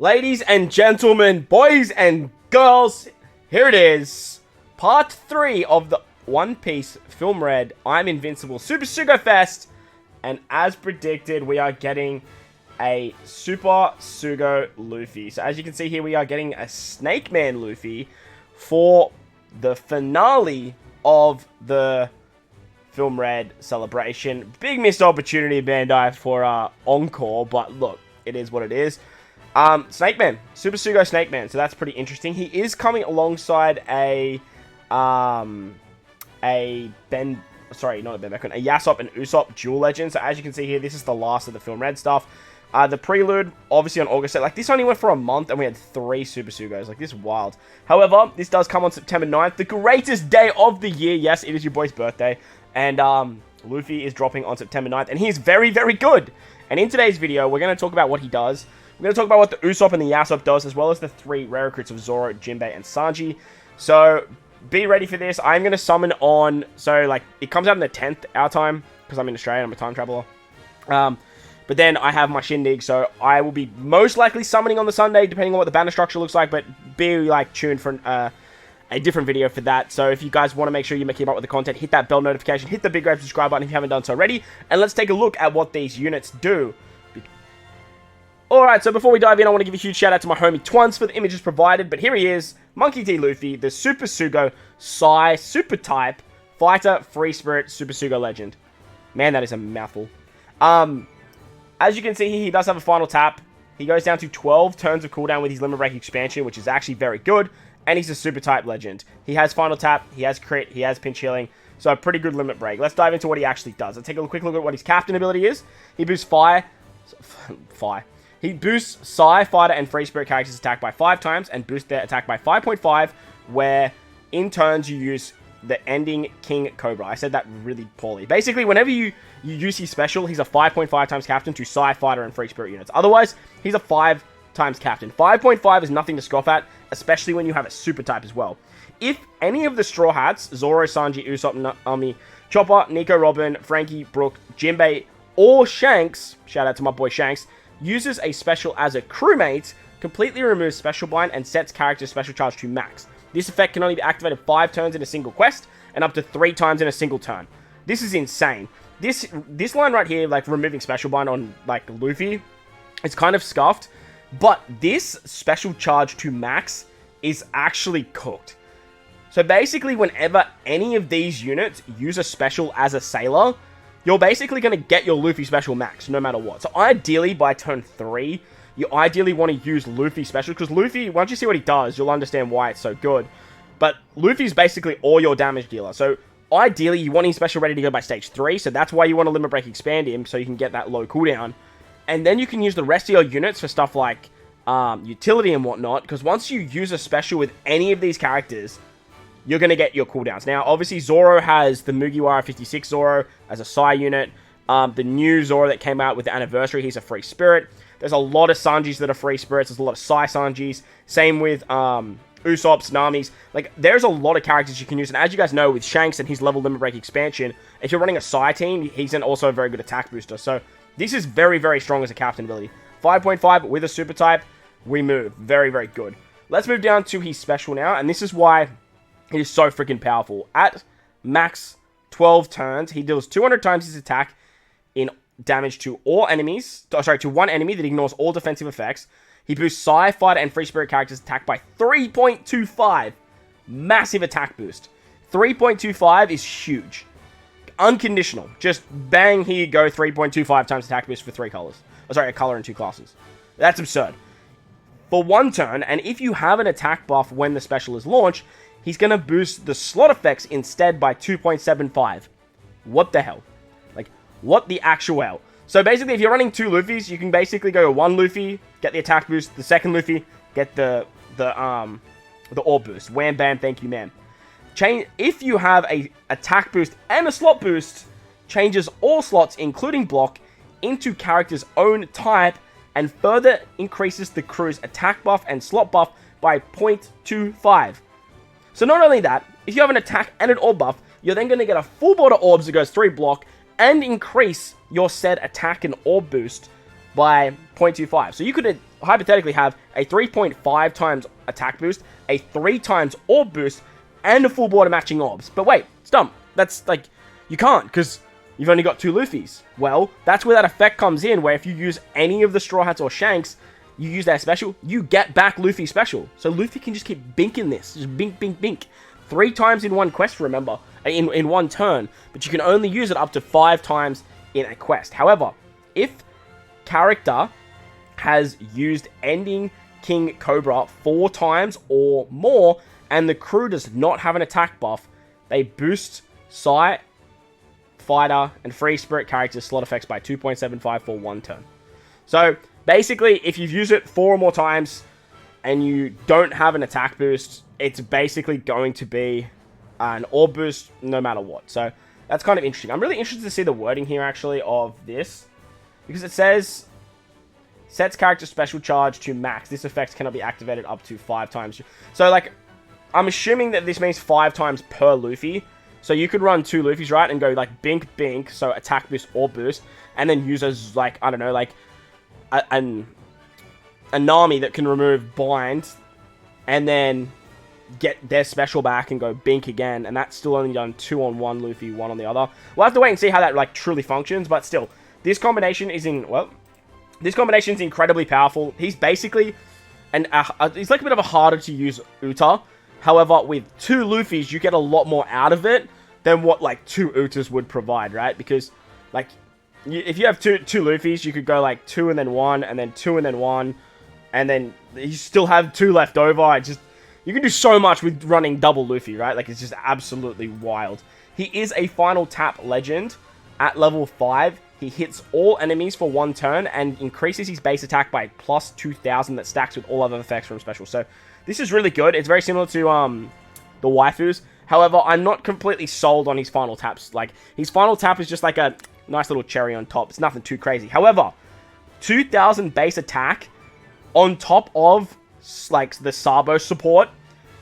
Ladies and gentlemen, boys and girls, here it is. Part 3 of the One Piece Film Red I'm Invincible Super SUGO Fest. And as predicted, we are getting a Super SUGO Luffy. So as you can see here, we are getting a Snake Man Luffy for the finale of the Film Red celebration. Big missed opportunity, Bandai, for Encore, but look, it is what it is. Snake Man, Super SUGO Snake Man. So that's pretty interesting. He is coming alongside a YASSOP and Usopp dual legend. So as you can see here, this is the last of the Film Red stuff. The prelude, obviously on August 8th. Like, this only went for a month and we had 3 Super SUGOs. Like, this is wild. However, this does come on September 9th, the greatest day of the year. Yes, it is your boy's birthday. And Luffy is dropping on September 9th, and he's very, very good. And in today's video, we're going to talk about what he does. We're going to talk about what the Usopp and the YASSOP does, as well as the 3 rare recruits of Zorro, Jinbei, and Sanji. So, be ready for this. I'm going to summon on... So, like, it comes out on the 10th, our time, because I'm in Australia, I'm a time traveler. But then I have my shindig, so I will be most likely summoning on the Sunday, depending on what the banner structure looks like, but be, like, tuned for a different video for that. So if you guys want to make sure you keep up with the content, hit that bell notification, hit the big red subscribe button if you haven't done so already, and let's take a look at what these units do. Alright, so before we dive in, I want to give a huge shout out to my homie Twonce for the images provided, but here he is, Monkey D. Luffy, the Super SUGO Sai Super Type Fighter Free Spirit Super SUGO Legend. Man, that is a mouthful. As you can see here, he does have a final tap. He goes down to 12 turns of cooldown with his Limit Break expansion, which is actually very good. And he's a Super Type Legend. He has Final Tap, he has Crit, he has Pinch Healing. So a pretty good Limit Break. Let's dive into what he actually does. Let's take a quick look at what his Captain ability is. He boosts He boosts Sai, Fighter, and Free Spirit characters' attack by 5 times, and boosts their attack by 5.5, where in turns you use the ending King Cobra. I said that really poorly. Basically, whenever you use his special, he's a 5.5 times captain to Sai, Fighter, and Free Spirit units. Otherwise, he's a 5 times captain. 5.5 is nothing to scoff at, especially when you have a super type as well. If any of the Straw Hats, Zorro, Sanji, Usopp, Omni, Chopper, Nico, Robin, Frankie, Brook, Jinbei, or Shanks, shout out to my boy Shanks, uses a special as a crewmate, completely removes Special Bind and sets character special charge to max. This effect can only be activated 5 turns in a single quest, and up to 3 times in a single turn. This is insane. This line right here, like removing Special Bind on like Luffy, it's kind of scuffed. But this special charge to max is actually cooked. So basically, whenever any of these units use a special as a sailor, you're basically going to get your Luffy special max, no matter what. So ideally, by turn 3, you ideally want to use Luffy special, because Luffy, once you see what he does, you'll understand why it's so good. But Luffy's basically all your damage dealer. So ideally, you want his special ready to go by stage 3, so that's why you want to Limit Break expand him, so you can get that low cooldown. And then you can use the rest of your units for stuff like utility and whatnot, because once you use a special with any of these characters, you're going to get your cooldowns. Now, obviously, Zorro has the Mugiwara 56 Zorro as a Sai unit. The new Zorro that came out with the anniversary, he's a free spirit. There's a lot of Sanjis that are free spirits. There's a lot of Sai Sanjis. Same with Usopp's, Namis. Like, there's a lot of characters you can use. And as you guys know, with Shanks and his level Limit Break expansion, if you're running a Sai team, he's also a very good attack booster. So this is very, very strong as a captain ability. 5.5 with a super type, we move. Very, very good. Let's move down to his special now, and this is why he is so freaking powerful. At max 12 turns, he deals 200 times his attack in damage to all enemies. To one enemy that ignores all defensive effects. He boosts Sai, Fighter, and Free Spirit characters' attack by 3.25. Massive attack boost. 3.25 is huge. Unconditional. Just bang, here you go, 3.25 times attack boost for 3 colors. Oh, sorry, a color and 2 classes. That's absurd. For 1 turn, and if you have an attack buff when the special is launched, he's going to boost the slot effects instead by 2.75. What the hell? Like, what the actual hell? So basically, if you're running 2 Luffys, you can basically go 1 Luffy, get the attack boost, the second Luffy, get the orb boost. Wham, bam, thank you, ma'am. If you have a attack boost and a slot boost, changes all slots, including block, into character's own type, and further increases the crew's attack buff and slot buff by 0.25. So not only that, if you have an attack and an orb buff, you're then going to get a full board of orbs that goes 3 block, and increase your said attack and orb boost by 0.25. So you could hypothetically have a 3.5 times attack boost, a 3 times orb boost, and a full border matching orbs. But wait, Stump, that's like, you can't, because you've only got 2 Luffys. Well, that's where that effect comes in, where if you use any of the Straw Hats or Shanks, you use their special, you get back Luffy's special. So Luffy can just keep binking this. Just bink, bink, bink. 3 times in one quest, remember, in one turn. But you can only use it up to 5 times in a quest. However, if character has used Ending King Cobra 4 times or more, and the crew does not have an attack buff, they boost Sai, Fighter, and Free Spirit characters' slot effects by 2.75 for 1 turn. So, basically, if you've used it 4 or more times, and you don't have an attack boost, it's basically going to be an orb boost no matter what. So, that's kind of interesting. I'm really interested to see the wording here, actually, of this. Because it says, sets character special charge to max. This effect cannot be activated up to 5 times. So, like, I'm assuming that this means 5 times per Luffy. So you could run 2 Luffys, right? And go, like, bink, bink. So attack boost or boost. And then use as, like, I don't know, like, a Nami that can remove bind. And then get their special back and go bink again. And that's still only done 2 on one Luffy, 1 on the other. We'll have to wait and see how that, like, truly functions. But still, this combination is this combination is incredibly powerful. He's basically, he's like a bit of a harder to use Uta. However, with 2 Luffys, you get a lot more out of it than what, like, 2 Utas would provide, right? Because, like, if you have two Luffys, you could go, like, 2 and then 1, and then 2 and then 1, and then you still have 2 left over. You can do so much with running double Luffy, right? Like, it's just absolutely wild. He is a final tap legend at level 5. He hits all enemies for 1 turn and increases his base attack by plus 2,000 that stacks with all other effects from special. So, this is really good. It's very similar to the waifus. However, I'm not completely sold on his final taps. Like, his final tap is just like a nice little cherry on top. It's nothing too crazy. However, 2,000 base attack on top of, like, the Sabo support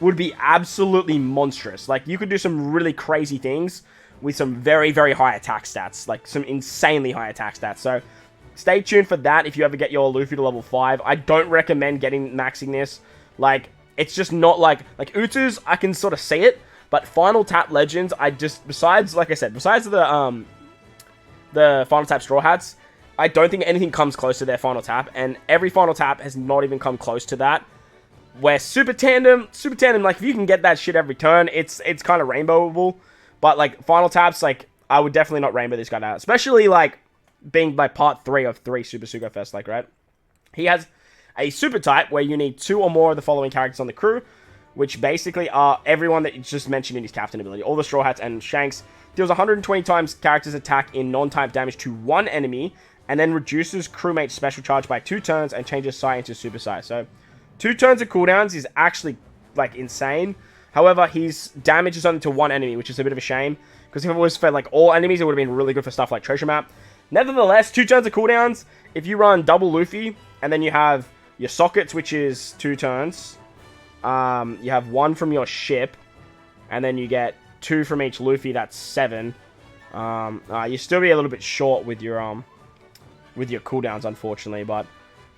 would be absolutely monstrous. Like, you could do some really crazy things with some very, very high attack stats. Like, some insanely high attack stats. So, stay tuned for that if you ever get your Luffy to level 5. I don't recommend maxing this. Like, it's just not like Utus, I can sort of see it, but Final Tap Legends, besides, like I said, besides the Final Tap Straw Hats, I don't think anything comes close to their Final Tap, and every Final Tap has not even come close to that. Where Super Tandem, like, if you can get that shit every turn, it's kind of rainbowable, but, like, Final Taps, like, I would definitely not rainbow this guy out, especially, like, being, like, part 3 of 3 Super SUGO Fest, like, right? He has a super type where you need 2 or more of the following characters on the crew, which basically are everyone that you just mentioned in his captain ability. All the Straw Hats and Shanks. Deals 120 times character's attack in non-type damage to 1 enemy, and then reduces crewmate's special charge by 2 turns and changes Sai into Super Sai. So, 2 turns of cooldowns is actually, like, insane. However, his damage is only to 1 enemy, which is a bit of a shame, because if it was for, like, all enemies, it would have been really good for stuff like Treasure Map. Nevertheless, 2 turns of cooldowns, if you run double Luffy, and then you have your sockets, which is 2 turns. You have 1 from your ship. And then you get 2 from each Luffy. That's 7. You still be a little bit short with your cooldowns, unfortunately. But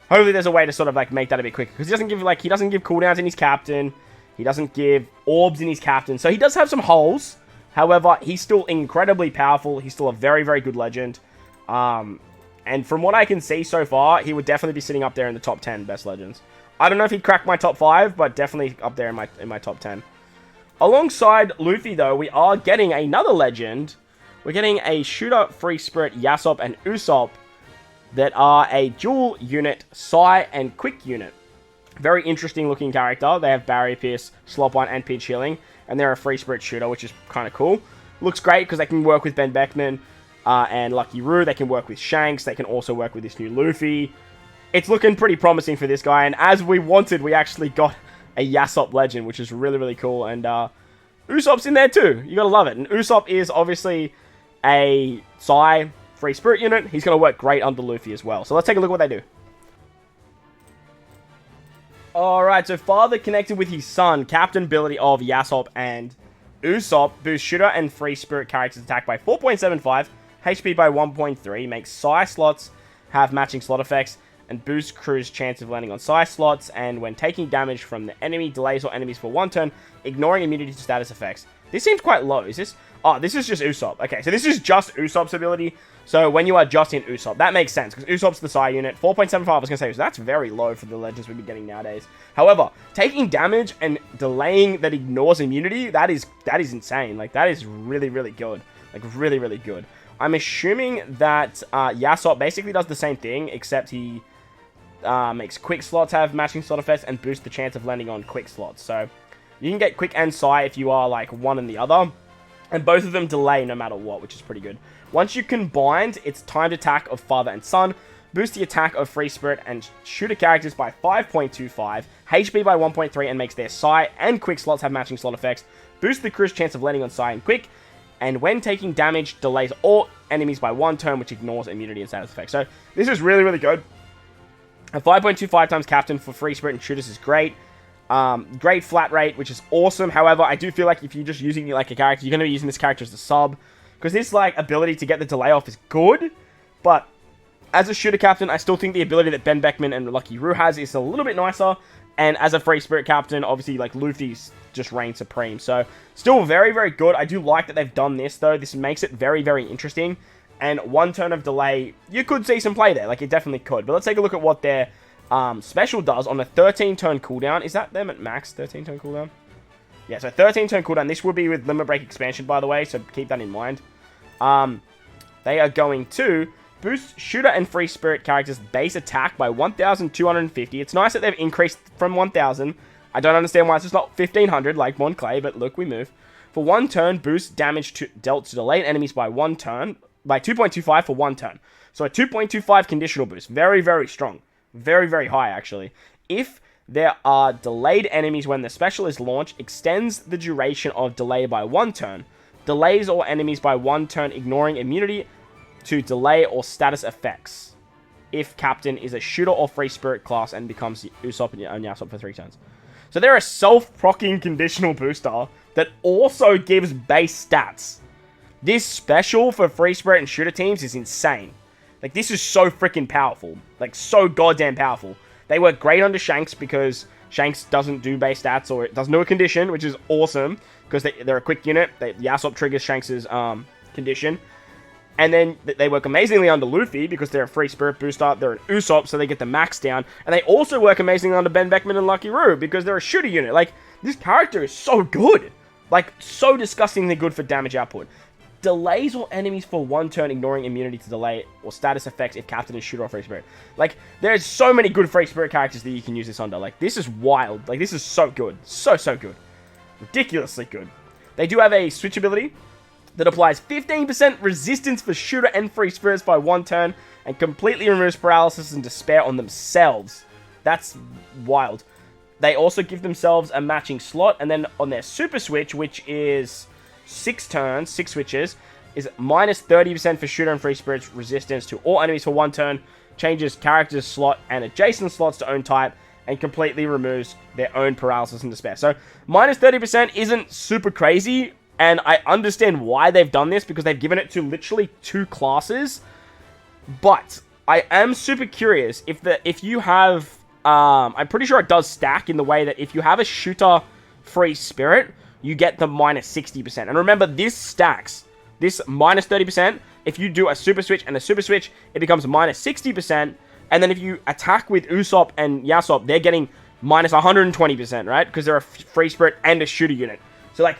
hopefully there's a way to sort of, like, make that a bit quicker. Because he doesn't give cooldowns in his captain. He doesn't give orbs in his captain. So he does have some holes. However, he's still incredibly powerful. He's still a very, very good legend. And from what I can see so far, he would definitely be sitting up there in the top 10 best legends. I don't know if he'd crack my top 5, but definitely up there in my top 10. Alongside Luffy, though, we are getting another legend. We're getting a Shootout, Free Spirit, YASSOP, and Usopp that are a dual unit, Sai and Quick unit. Very interesting looking character. They have Barrier Pierce, Slop 1, and Peach Healing. And they're a Free Spirit shooter, which is kind of cool. Looks great because they can work with Ben Beckman. And Lucky Roo, they can work with Shanks, they can also work with this new Luffy. It's looking pretty promising for this guy, and as we wanted, we actually got a YASSOP legend, which is really, really cool, and Usopp's in there too. You gotta love it, and Usopp is obviously a Sai Free Spirit unit. He's gonna work great under Luffy as well, so let's take a look at what they do. Alright, so father connected with his son, captain ability of YASSOP and Usopp, boosts Shooter and Free Spirit characters attack by 4.75, HP by 1.3, makes Sai slots have matching slot effects, and boost crew's chance of landing on Sai slots, and when taking damage from the enemy, delays or enemies for 1 turn, ignoring immunity to status effects. This seems quite low. Is this? Oh, this is just Usopp. Okay, so this is just Usopp's ability. So when you are just in Usopp, that makes sense, because Usopp's the Sai unit. 4.75, I was going to say, so that's very low for the legends we've been getting nowadays. However, taking damage and delaying that ignores immunity, that is insane. Like, that is really, really good. Like, really, really good. I'm assuming that YASSOP basically does the same thing, except he makes quick slots have matching slot effects and boosts the chance of landing on quick slots. So you can get quick and Sai if you are like one and the other. And both of them delay no matter what, which is pretty good. Once you combined, it's timed attack of father and son. Boosts the attack of free spirit and shooter characters by 5.25. HP by 1.3 and makes their Sai and quick slots have matching slot effects. Boosts the crew's chance of landing on Sai and quick. And when taking damage, delays all enemies by 1 turn, which ignores immunity and status effects. So this is really, really good. A 5.25 times captain for free spirit and shooters is great. Great flat rate, which is awesome. However, I do feel like if you're just using like a character, you're going to be using this character as a sub. Because this like ability to get the delay off is good. But as a shooter captain, I still think the ability that Ben Beckman and Lucky Roo has is a little bit nicer. And as a free spirit captain, obviously like Luffy's just reigns supreme. So still very, very good. I do like that they've done this though. This makes it very, very interesting. And 1 turn of delay, you could see some play there. Like it definitely could. But let's take a look at what their special does on a 13-turn cooldown. Is that them at max 13-turn cooldown? Yeah, so 13-turn cooldown. This will be with Limit Break expansion, by the way, so keep that in mind. They are going to boost shooter and free spirit characters' base attack by 1,250. It's nice that they've increased from 1,000. I don't understand why it's just not 1,500 like Mon Clay, but look, we move. For 1 turn, boost damage dealt to delayed enemies by 1 turn, by 2.25 for 1 turn. So a 2.25 conditional boost. Very, very strong. Very, very high, actually. If there are delayed enemies when the special is launched, extends the duration of delay by 1 turn. Delays all enemies by 1 turn, ignoring immunity to delay or status effects. If captain is a shooter or free spirit class and becomes Usopp and YASSOP for 3 turns. So they're a self-proccing conditional booster that also gives base stats. This special for free spirit and shooter teams is insane. Like, this is so freaking powerful. Like, so goddamn powerful. They work great under Shanks because Shanks doesn't do base stats or it doesn't do a condition, which is awesome because they're a quick unit. YASSOP triggers Shanks' condition. And then they work amazingly under Luffy because they're a free spirit booster. They're an Usopp, so they get the max down. And they also work amazingly under Ben Beckman and Lucky Roo because they're a shooter unit. Like, this character is so good. Like, so disgustingly good for damage output. Delays all enemies for 1 turn, ignoring immunity to delay or status effects if captain is shooter or free spirit. Like, there's so many good free spirit characters that you can use this under. Like, this is wild. Like, this is so good. So, so good. Ridiculously good. They do have a switch ability that applies 15% resistance for shooter and free spirits by 1 turn and completely removes paralysis and despair on themselves. That's wild. They also give themselves a matching slot, and then on their super switch, which is 6 turns, 6 switches, is minus 30% for shooter and free spirits resistance to all enemies for 1 turn, changes character's slot and adjacent slots to own type, and completely removes their own paralysis and despair. So, minus 30% isn't super crazy, and I understand why they've done this, because they've given it to literally 2 classes, but I am super curious if you have, I'm pretty sure it does stack in the way that if you have a shooter free spirit, you get the minus 60%. And remember, this stacks. This minus 30%, if you do a super switch and a super switch, it becomes minus 60%. And then if you attack with Usopp and YASSOP, they're getting minus 120%, right? Because they're a free spirit and a shooter unit. So, like,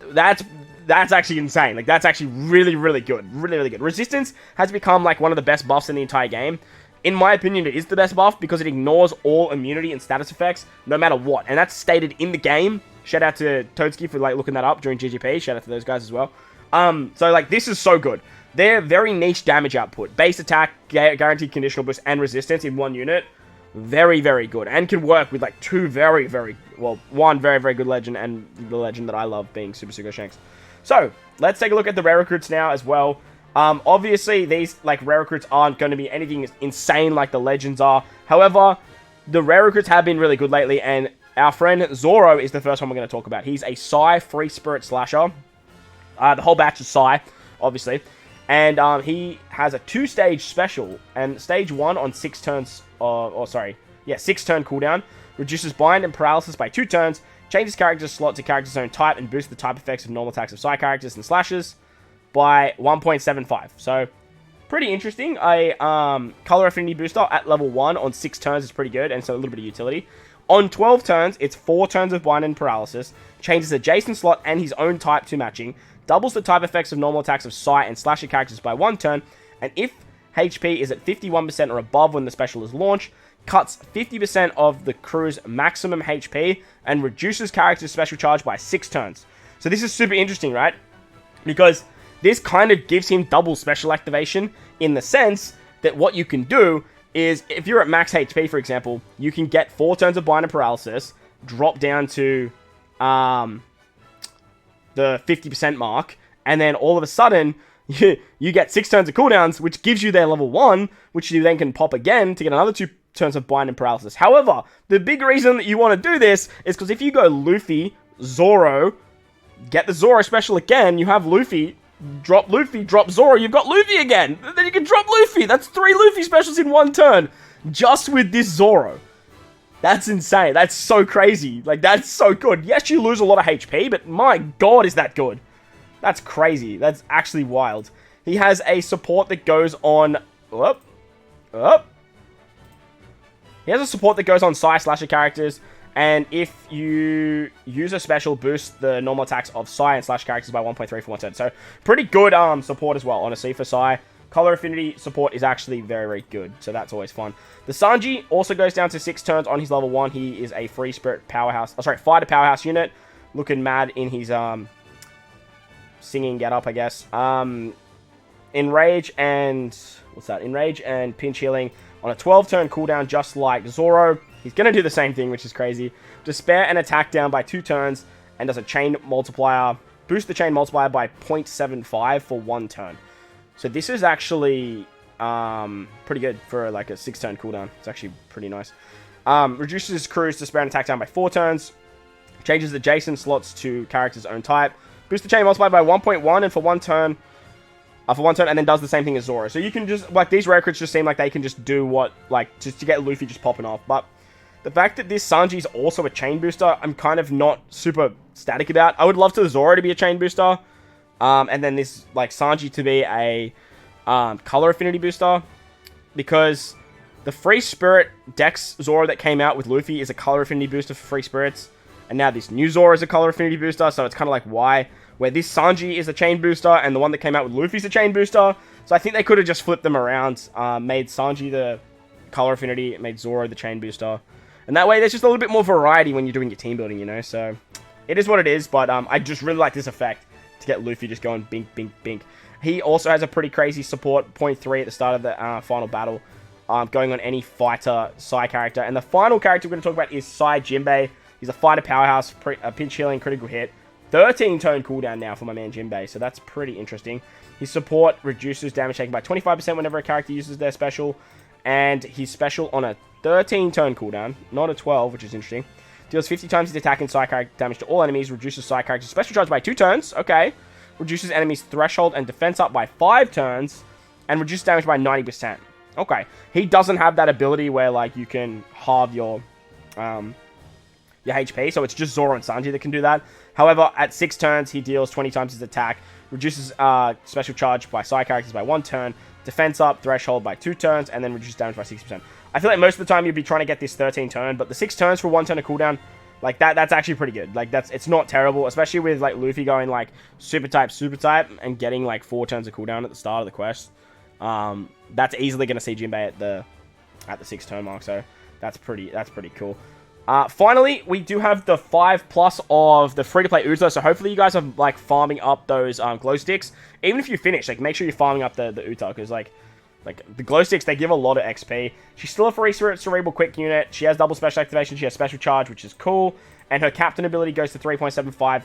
that's actually insane. Like, that's actually really, really good. Really, really good. Resistance has become, like, one of the best buffs in the entire game. In my opinion, it is the best buff because it ignores all immunity and status effects, no matter what. And that's stated in the game. Shout out to Toadski for, like, looking that up during GGP. Shout out to those guys as well. So, like, this is so good. They're very niche damage output. Base attack, guaranteed conditional boost, and resistance in 1 unit. Very, very good. And can work with, like, 2 very, very... Well, 1 very, very good legend, and the legend that I love being Super SUGO Shanks. So, let's take a look at the rare recruits now as well. Obviously, these, like, rare recruits aren't going to be anything insane like the legends are. However, the rare recruits have been really good lately, and our friend Zorro is the first one we're going to talk about. He's a Sai free spirit slasher. The whole batch is Sai, obviously. And he has a 2-stage special, and stage 1 on 6 turns, 6-turn cooldown, reduces bind and paralysis by 2 turns, changes character slot to character's own type, and boosts the type effects of normal attacks of Sai characters and slashes by 1.75. So, pretty interesting. A color affinity booster at level 1 on 6 turns is pretty good, and so a little bit of utility. On 12 turns, it's 4 turns of bind and paralysis, changes adjacent slot and his own type to matching, doubles the type effects of normal attacks of Sai and slasher characters by 1 turn, and if HP is at 51% or above when the special is launched, cuts 50% of the crew's maximum HP and reduces character's special charge by 6 turns. So this is super interesting, right? Because this kind of gives him double special activation in the sense that what you can do is, if you're at max HP, for example, you can get 4 turns of bind and paralysis, drop down to the 50% mark, and then all of a sudden, you get 6 turns of cooldowns, which gives you their level 1, which you then can pop again to get another 2 turns of bind and paralysis. However, the big reason that you want to do this is because if you go Luffy, Zorro, get the Zorro special again, you have Luffy, drop Zorro, you've got Luffy again. Then you can drop Luffy. That's 3 Luffy specials in 1 turn, just with this Zorro. That's insane. That's so crazy. Like, that's so good. Yes, you lose a lot of HP, but my god, is that good. That's crazy. That's actually wild. He has a support that goes on... He has a support that goes on Sai slasher characters, and if you use a special, boost the normal attacks of Sai and slash characters by 1.3 for 1 turn. So, pretty good support as well, honestly, for Sai. Color affinity support is actually very, very good, so that's always fun. The Sanji also goes down to 6 turns on his level 1. He is a free spirit powerhouse, fighter powerhouse unit, looking mad in his singing getup, I guess. Enrage and pinch healing on a 12-turn cooldown, just like Zorro. He's going to do the same thing, which is crazy. Despair and attack down by 2 turns, and does a chain multiplier. Boost the chain multiplier by 0.75 for 1 turn. So this is actually pretty good for like a 6-turn cooldown. It's actually pretty nice. Reduces crew's despair and attack down by 4 turns. Changes adjacent slots to character's own type. Boost the chain multiplier by 1.1 and for 1 turn. And then does the same thing as Zorro. So you can just, like, these rare crits just seem like they can just do what, like, just to get Luffy just popping off. But the fact that this Sanji is also a chain booster, I'm kind of not super static about. I would love to Zorro to be a chain booster. And then this, like, Sanji to be a color affinity booster. Because the Free Spirit Dex Zorro that came out with Luffy is a color affinity booster for Free Spirits. And now this new Zorro is a color affinity booster. So it's kind of like, why? Where this Sanji is a chain booster, and the one that came out with Luffy's a chain booster. So I think they could have just flipped them around. Made Sanji the color affinity, made Zorro the chain booster. And that way, there's just a little bit more variety when you're doing your team building, you know? So, it is what it is, but I just really like this effect to get Luffy just going bink, bink, bink. He also has a pretty crazy support, 0.3 at the start of the final battle, going on any fighter Sai character. And the final character we're going to talk about is Sai Jinbei. He's a fighter powerhouse, pinch healing, critical hit. 13-turn cooldown now for my man Jinbei, so that's pretty interesting. His support reduces damage taken by 25% whenever a character uses their special, and his special on a 13-turn cooldown, not a 12, which is interesting. Deals 50 times his attack and Sai character damage to all enemies, reduces Sai character's special charge by 2 turns, okay. Reduces enemies' threshold and defense up by 5 turns, and reduces damage by 90%. Okay, he doesn't have that ability where, like, you can halve your HP, so it's just Zorro and Sanji that can do that. However, at 6 turns, he deals 20 times his attack, reduces special charge by Sai characters by 1 turn, defense up, threshold by 2 turns, and then reduces damage by 60%. I feel like most of the time you'd be trying to get this 13 turn, but the 6 turns for 1 turn of cooldown, like that's actually pretty good. Like it's not terrible, especially with like Luffy going like super type, and getting like 4 turns of cooldown at the start of the quest. That's easily going to see Jinbei at the 6 turn mark, so that's pretty cool. Finally, we do have the 5+ of the free-to-play Uso, so hopefully you guys are, like, farming up those glow sticks. Even if you finish, like, make sure you're farming up the Uta, because, like, the glow sticks, they give a lot of XP. She's still a free cerebral quick unit. She has double special activation. She has special charge, which is cool. And her captain ability goes to 3.75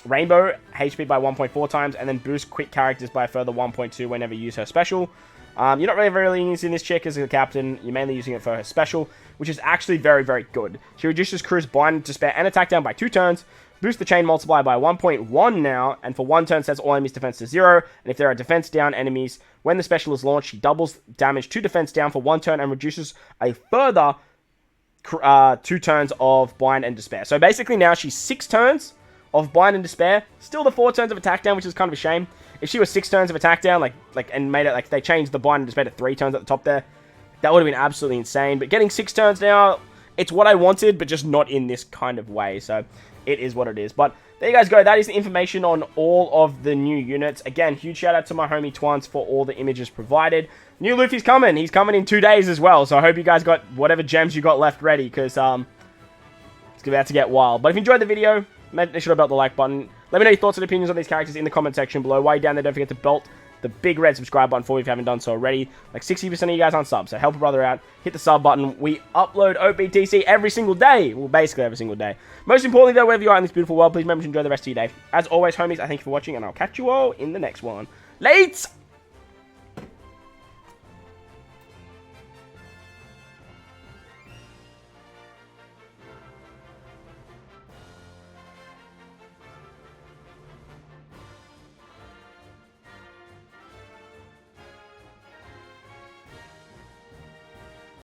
rainbow HP by 1.4 times, and then boost quick characters by a further 1.2 whenever you use her special. You're not really using this chick as a captain. You're mainly using it for her special, which is actually very, very good. She reduces crew's bind, despair, and attack down by 2 turns, Boost the chain multiplier by 1.1 now, and for 1 turn sets all enemies' defense to 0, and if there are defense down enemies, when the special is launched, she doubles damage to defense down for 1 turn and reduces a further 2 turns of Bind and Despair. So basically now she's 6 turns of Bind and Despair, still the 4 turns of attack down, which is kind of a shame. If she was 6 turns of attack down, and made it, like, they changed the Bind and Despair to 3 turns at the top there, that would have been absolutely insane. But getting 6 turns now, it's what I wanted, but just not in this kind of way. So it is what it is. But there you guys go. That is the information on all of the new units. Again, huge shout out to my homie Twonce for all the images provided. New Luffy's coming. He's coming in 2 days as well. So I hope you guys got whatever gems you got left ready, because it's about to get wild. But if you enjoyed the video, make sure to belt the like button. Let me know your thoughts and opinions on these characters in the comment section below. While you're down there, don't forget to belt the big red subscribe button for you if you haven't done so already. Like 60% of you guys aren't subs, so help a brother out. Hit the sub button. We upload OPTC every single day. Well, basically every single day. Most importantly, though, wherever you are in this beautiful world, please remember to enjoy the rest of your day. As always, homies, I thank you for watching, and I'll catch you all in the next one. Lates!